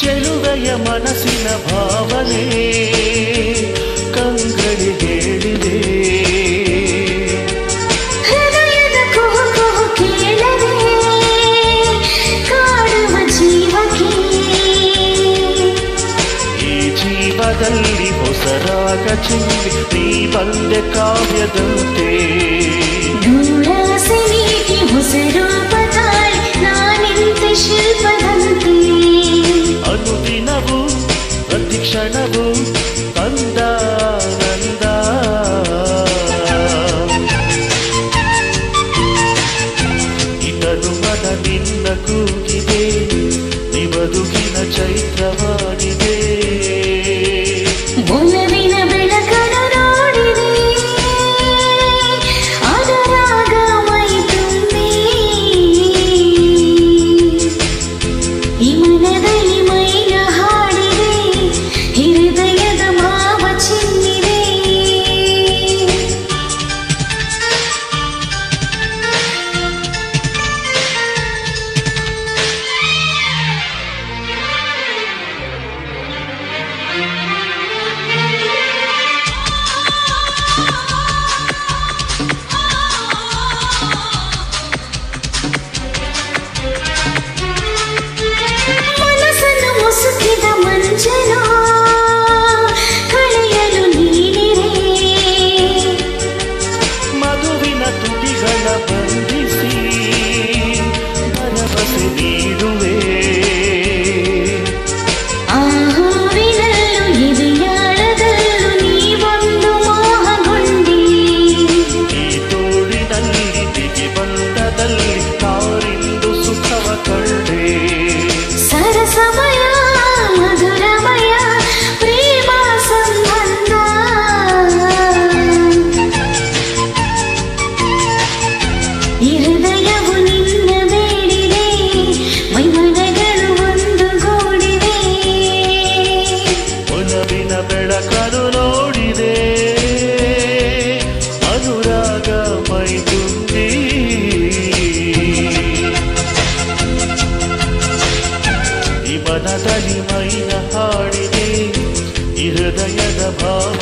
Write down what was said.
ಚೆಲುವೆಯ ಮನಸ್ಸಿನ ಭಾವನೆ ಕಂಗಳಿಗೆ ಹೇಳಿದೆ. ಹೃದಯದ ಕುಹು ಕುಹು ಕೇಳದೆ ಕಾಡುವ ಜೀವಕ್ಕೆ ಈ ಜೀವದಲ್ಲಿ ಹೊಸರಾಗ ಚಿಂದಿ ನೀ ಬಂದೆ ಕಾವ್ಯದಂತೆ. ದೂರಾಸೆ ನೀತಿ ಹೊಸ ರೂಪ ತಾಳಿ ನಾನಿಂತ ಶಿಲ್ಪದಂತೆ. ಅನುದಿನವೂ ಪ್ರತಿಕ್ಷಣವೂ ಕಂದ ನಂದ ಇತನು ಮನ ನಿನ್ನ ಕೂಗಿದೆ ನಿಬದುಕಿನ ಚೈತ್ರವಾಗಿದೆ. ಒಲವಿನ ಬೆಳಕನ್ನು ನೋಡಿದೆ ಅದರಾಗ ಮೈ ತುಂಬಿ ಈ ಮನದಲ್ಲಿ ಮೈನ ಹಾಡಿದೆ ಹೃದಯದ ಭಾವ ಚಿನ್ನಿದೆ. ಮನಸ್ಸನ್ನು ಮುಸುಕಿದ ಮಂಜನ ಕಳೆಯಲು ನೀನಿರೆ. ಮಧುವಿನ ತುಟಿಗಳ ಬಂಧಿಸಿ ಭರವಸೆ ನೀಡುವೆ. ಆ ಹೂವಿನಲ್ಲೂ ಎದೆಯಾಳದಲ್ಲೂ ನೀವೊಂದು ಮೋಹಗೊಂಡಿ. ಈ ತೋಳಿನಲ್ಲಿ ದಿಗಿ ಬಂಧದಲ್ಲಿ ತಾರಿಂದು ಸುಖವ ಕಂಡೆ. ಸರಸಮಯ ಮಧುರಮಯ ಪ್ರೇಮ ಸಂಬಂಧ ಈ ಹೃದಯವು ನಿನ್ನ ಬೇಡಿದೆ ಮೈಮನಗಳು ಒಂದುಗೂಡಿವೆ. ಒಲವಿನ ಬೆಳಕನ್ನು ನೋಡಿದೆ ಅನುರಾಗ ಮೈ ತುಂಬಿ. ಈ ಮನದಲ್ಲಿ ಮೈನ ಹಾಡಿದೆ ಈ ಹೃದಯದ ಭಾವ